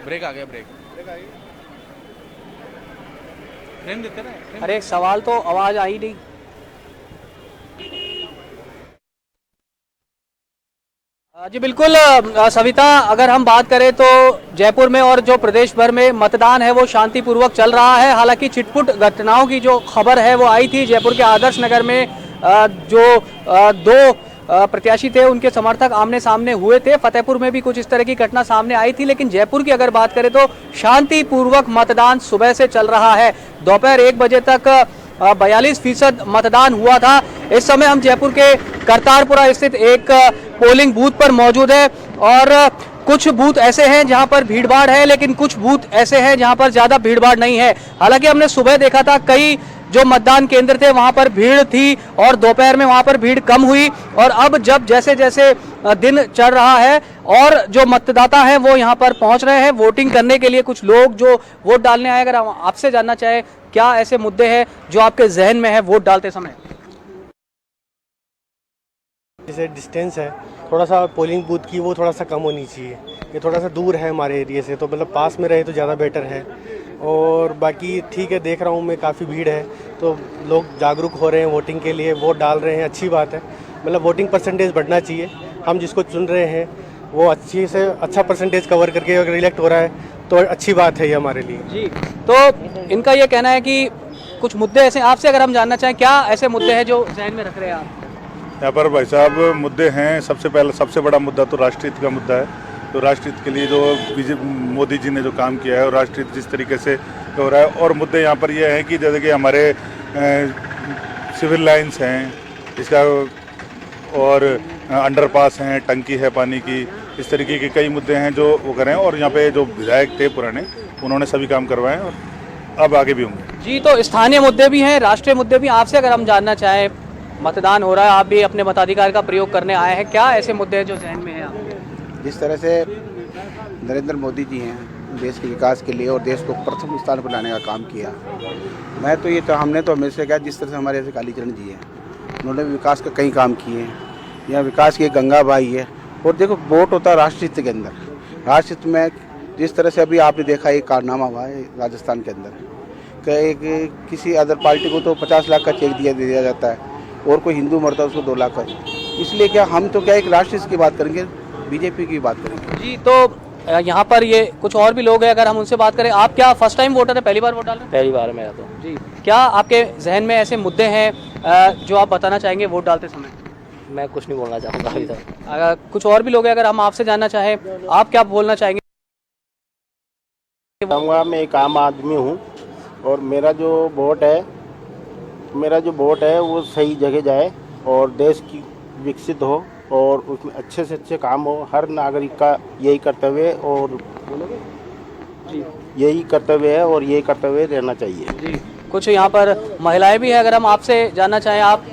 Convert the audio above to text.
Break आ गया, break frame देते ना। अरे सवाल तो आवाज आई नहीं। जी बिल्कुल सविता, अगर हम बात करें तो जयपुर में और जो प्रदेश भर में मतदान है वो शांतिपूर्वक चल रहा है। हालांकि छिटपुट घटनाओं की जो खबर है वो आई थी। जयपुर के आदर्श नगर में जो दो प्रत्याशी थे उनके समर्थक आमने सामने हुए थे। फतेहपुर में भी कुछ इस तरह की घटना सामने आई थी, लेकिन जयपुर की अगर बात करें तो शांतिपूर्वक मतदान सुबह से चल रहा है। दोपहर 1 बजे तक 42% मतदान हुआ था। इस समय हम जयपुर के करतारपुरा स्थित एक पोलिंग बूथ पर मौजूद है और कुछ बूथ ऐसे हैं जहां पर भीड़भाड़ है, लेकिन कुछ बूथ ऐसे हैं जहां पर ज्यादा भीड़भाड़ नहीं है। हालांकि हमने सुबह देखा था कई जो मतदान केंद्र थे वहां पर भीड़ थी और दोपहर में वहां पर भीड़ कम हुई। और अब जब जैसे जैसे दिन चढ़ रहा है और जो मतदाता हैं वो यहां पर पहुंच रहे हैं वोटिंग करने के लिए, कुछ लोग जो वोट डालने आए, अगर आपसे जानना चाहे क्या ऐसे मुद्दे हैं जो आपके जहन में है वोट डालते समय? जैसे डिस्टेंस है थोड़ा सा पोलिंग बूथ की, वो थोड़ा सा कम होनी चाहिए। ये थोड़ा सा दूर है हमारे एरिया से, तो मतलब पास में रहे तो ज़्यादा बेटर है। और बाकी ठीक है, देख रहा हूँ मैं काफ़ी भीड़ है, तो लोग जागरूक हो रहे हैं वोटिंग के लिए, वोट डाल रहे हैं, अच्छी बात है। मतलब वोटिंग परसेंटेज बढ़ना चाहिए। हम जिसको चुन रहे हैं वो अच्छी से अच्छा परसेंटेज कवर करके अगर इलेक्ट हो रहा है तो अच्छी बात है ये हमारे लिए। जी, तो इनका ये कहना है कि कुछ मुद्दे ऐसे, आपसे अगर हम जानना चाहें क्या ऐसे मुद्दे हैं जो जहन में रख रहे हैं आप? यहाँ पर भाई साहब मुद्दे हैं। सबसे पहले सबसे बड़ा मुद्दा तो राष्ट्रहित का मुद्दा है। तो राष्ट्रहित के लिए जो मोदी जी ने जो काम किया है और राष्ट्रहित जिस तरीके से हो रहा है, और मुद्दे यहाँ पर ये हैं कि जैसे कि हमारे सिविल लाइंस हैं इसका, और अंडरपास हैं, टंकी है पानी की, इस तरीके के कई मुद्दे हैं जो वो करें। और यहाँ पे जो विधायक थे पुराने, उन्होंने सभी काम करवाए और अब आगे भी होंगे। जी, तो स्थानीय मुद्दे भी हैं, राष्ट्रीय मुद्दे भी। आपसे अगर हम जानना चाहें, मतदान हो रहा है, आप भी अपने मताधिकार का प्रयोग करने आए हैं, क्या ऐसे मुद्दे हैं जो जहन में है आपके? जिस तरह से नरेंद्र मोदी जी हैं देश के विकास के लिए और देश को प्रथम स्थान पर लाने का काम किया, मैं तो ये तो हमने तो हमेशा कहा, जिस तरह से हमारे ऐसे कालीचरण जी हैं उन्होंने विकास का कई काम किए हैं। यहाँ विकास की गंगाबाई है। और देखो, वोट होता है राष्ट्रहित के अंदर। राष्ट्रहित में जिस तरह से अभी आपने देखा एक कारनामा हुआ है राजस्थान के अंदर, किसी अदर पार्टी को तो 50 लाख का चेक दिया जाता है और कोई हिंदू मरता है उसको 2 लाख का। इसलिए क्या हम तो क्या एक राष्ट्र की बात करेंगे, बीजेपी की बात करेंगे। जी, तो यहाँ पर ये कुछ और भी लोग हैं, अगर हम उनसे बात करें, आप क्या फर्स्ट टाइम वोटर है, पहली बार वोट डाल रहे हैं? पहली बार मेरा तो। जी, क्या आपके जहन में ऐसे मुद्दे हैं जो आप बताना चाहेंगे वोट डालते समय? मैं कुछ नहीं बोलना चाहूँगा अभी तक। अगर कुछ और भी लोग हैं, अगर हम आपसे जानना चाहें, आप क्या बोलना चाहेंगे? मैं एक आम आदमी हूँ और मेरा जो वोट है वो सही जगह जाए और देश की विकसित हो और उसमें अच्छे से अच्छे काम हो। हर नागरिक का यही कर्तव्य और यही कर्तव्य है और यही कर्तव्य रहना चाहिए। जी, कुछ यहाँ पर महिलाएं भी हैं, अगर हम आपसे जानना चाहें, आप